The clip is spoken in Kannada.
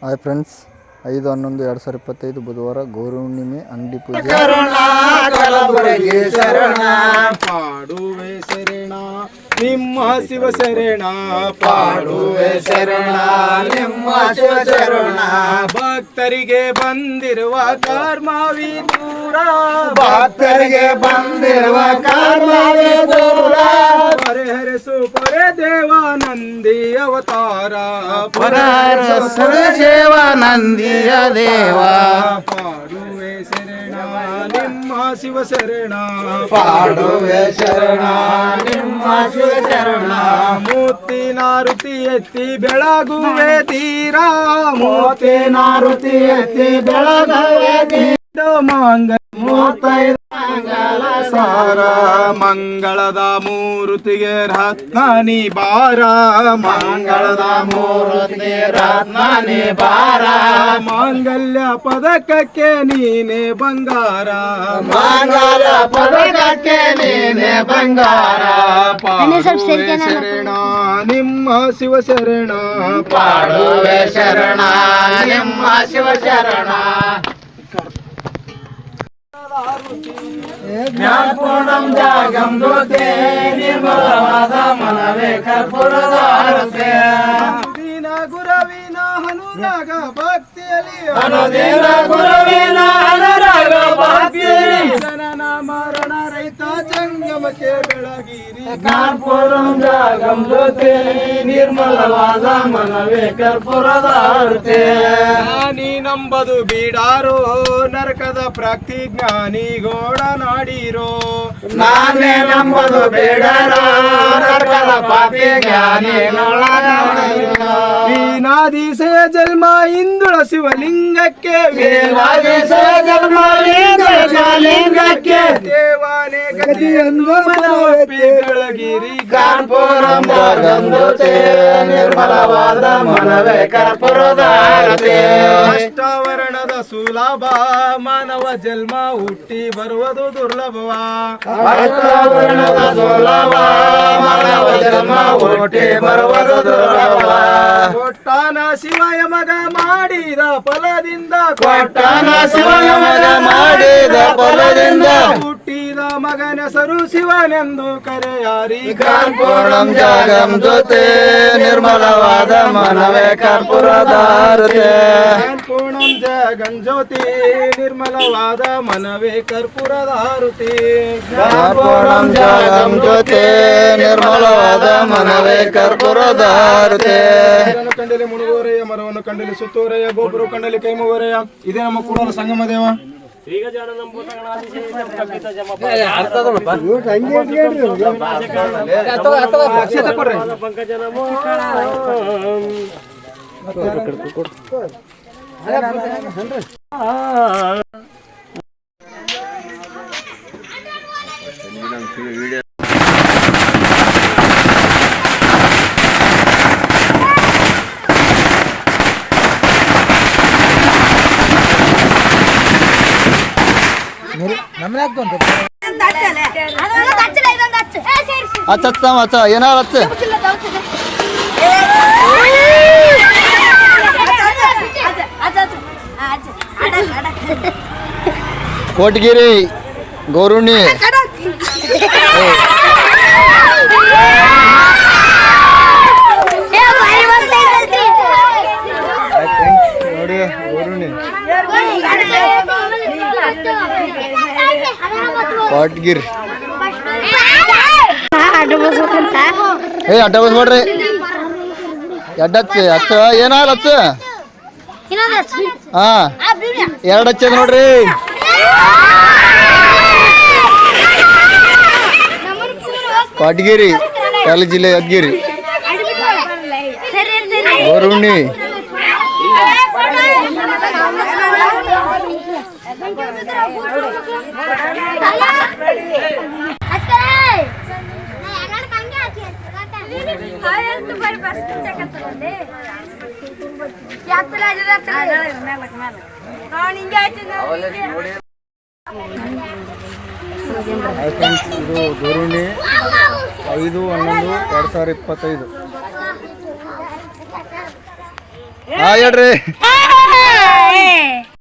ಹಾಯ್ ಫ್ರೆಂಡ್ಸ್, 5/11/2025 ಬುಧವಾರ ಗೌರಿ ಹುಣ್ಣಿಮೆ ಅಂಗಡಿ ಪೂಜೆ. ಕಲಬುರಗಿ ಶರಣ ಪಾಡುವೆ ಶರಣ ನಿಮ್ಮ ಶಿವ ಶರಣ ಪಾಡುವೆ ಶರಣ ನಿಮ್ಮ ಶಿವ ಶರಣ. ಭಕ್ತರಿಗೆ ಬಂದಿರುವ ಕರ್ಮವಿ ದೂರ, ಭಕ್ತರಿಗೆ ಬಂದಿರುವ ಕರ್ಮವಿ ದೂರ. ಪರಿಹರಿಸು ಪೊರೆ ದೇವಾನಂದಿ ಅವತಾರ, ಪರಿಹರಿಸು ದೇವಾನಂದಿಯ ದೇವ. ಪಾಡುವೆ ಶರಣ ನಿಮ್ಮ ಶಿವ ಶರಣ ಪಾಡುವೆ ಶರಣ ನಿಮ್ಮ ಶಿವ ಶರಣ. ಮೂರ್ತಿನಾರುತಿ ಎತ್ತಿ ಬೆಳಗುವೆ ತೀರ, ಮೂರ್ತಿನಾರುತಿ ಎತ್ತಿ ಬೆಳಗುವೆ ತೀರ. ಮಂಗಲ ಮೂವತ್ತೈದು ಮಂಗಲ ಸಾರ ಮಂಗಳದ ಮೂರುತಿಗೆ ರತ್ನಾನಿ ಬಾರ, ಮಂಗಳದ ಮೂರ್ತಿ ರತ್ನಾನಿ ಬಾರ. ಮಾಂಗಲ್ಯ ಪದಕಕ್ಕೆ ನೀನೆ ಬಂಗಾರ, ಮಂಗಲ ಪದಕಕ್ಕೆ ನೀನೆ ಬಂಗಾರ. ಪಾಡುವೆ ಶರಣ ನಿಮ್ಮ ಶಿವ ಶರಣ ಪಾಡುವೆ ಶರಣ ನಿಮ್ಮ ಶಿವ ಶರಣ. ಜ್ಞಾನಪೂರ್ಣಂ ಜಾಗಂ ಜ್ಯೋತಿ ನಿರ್ಮಲವಾದ ಮನವೇ ಕರ್ಪೂರದ ಆರತಿ. ಅನುದಿನ ಗುರವಿನ ಅನುರಾಗ ಭಕ್ತಿಯಲ್ಲಿ, ಅನುದಿನ ಗುರುವಿನ ಅನುರಾಗ ಭಕ್ತಿಯಲ್ಲಿ. ಜನನ ಮರಣ ರಹಿತ ಜಂಗಮಕ್ಕೆ ಬೆಳಗಿರಿ. ಜ್ಞಾನಪೂರ್ಣಂ ಜಾಗಂ ಜ್ಯೋತಿ ನಿರ್ಮಲವಾದ ಮನವೇ ಕರ್ಪೂರದ ಆರತಿ. ಜ್ಞಾನಿ ನಂಬದು ಬೀಡಾರೋ ನರಕದ ಪ್ರತಿಜ್ಞಾನಿ ಗೋಡನಾಡಿರೋ. ನಾನೇ ನಂಬದು ಬೇಡರ ನರಕದ ಪಾಪಿ ಜ್ಞಾನಿ ನೊಳಗಾಡಿರೋ. ವೀಣಾದೀಸೆ ಜನ್ಮ ಇಂದುಳ ಶಿವಲಿಂಗಕ್ಕೆ, ವೇದಾದೀಶ ಜನ್ಮ ಲಿಂಗಕ್ಕೆ. ದೇವಾನೇ ಗತಿಯನ್ನು ಮನವೊಪ್ಪಿ ಬೆಳಗಿರಿ. ಕರ್ಪೂರಂ ಜಾಗಂ ಜ್ಯೋತಿ ನಿರ್ಮಲವಾದ ಮನವೇ ಕರ್ಪೂರದ ಆರತಿ. ಅಷ್ಟವರ್ಣದ ಸುಲಭ ಮಾನವ ಜನ್ಮ ಹುಟ್ಟಿ ಬರುವುದು ದುರ್ಲಭವ. ಅಷ್ಟವರ್ಣದ ಸುಲಭ ಮಾನವ ಜನ್ಮ ಹುಟ್ಟಿ ಬರುವುದು ದುರ್ಲಭ. ಕೊಟ್ಟಾನ ಶಿವಯ ಮಗ ಮಾಡಿದ ಫಲದಿಂದ, ಕೊಟ್ಟಾನ ಶಿವನ ಮಗ ಮಾಡಿದ ಫಲದಿಂದ. ಹುಟ್ಟಿದ ಮಗನ ಹೆಸರು ಶಿವನೆಂದು ಕರೆಯಾರಿ. ಕರ್ಪೂರಂ ಜಾಗಂ ಜ್ಯೋತಿ ನಿರ್ಮಲವಾದ ಮನವೇ ಕರ್ಪೂರದ ಆರತಿ. ಪೂರ್ಣಂ ಜಗನ್ ಜ್ಯೋತಿ ನಿರ್ಮಲವಾದ ಮನವೇ ಕರ್ಪೂರದ ಆರತಿ. ಕರ್ಪೂರಂ ಜಾಗಂ ಜ್ಯೋತಿ ನಿರ್ಮಲವಾದ ಮನವೇ ಕರ್ಪೂರದ ಆರತಿ. ಕಂಡಲಿ ಮುಳುಗೋರೆಯ ಮರವನ್ನು ಕಂಡಲಿ ಸುತ್ತೋರೆಯ ಗೋಪುರ ಕಂಡಲಿ ಕೈ ಮುಗೋರೆಯ. ಇದೇ ನಮ್ಮ ಕೂಡಲ ಸಂಗಮ ದೇವ. ಹಚ್ಚ ಏನಾರ ಹಚ್ಚ. ಕೋಟಗಿರಿ ಗೌರುಣಿ ನೋಡಿ, ಗೌರುಣಿ ಕೋಟಗಿರಿ. ಅಡ್ಡ ಬಸ್ಬೇಡ್ರಿ, ಎಡ್ಡ ಹಚ್ಚ ಏನಾರ ಹಚ್ಚ. ಹಾ, 2 ಹಚ್ಚದ ನೋಡ್ರಿ. ಕೋಟಗಿರಿ ಯಾದಗಿರಿ ಜಿಲ್ಲೆ ಯಾದಗಿರಿ ಗೌರುಣಿ. ಇದು ಗೌರುಣಿ 5/11/2025. ಹೇಳ್ರಿ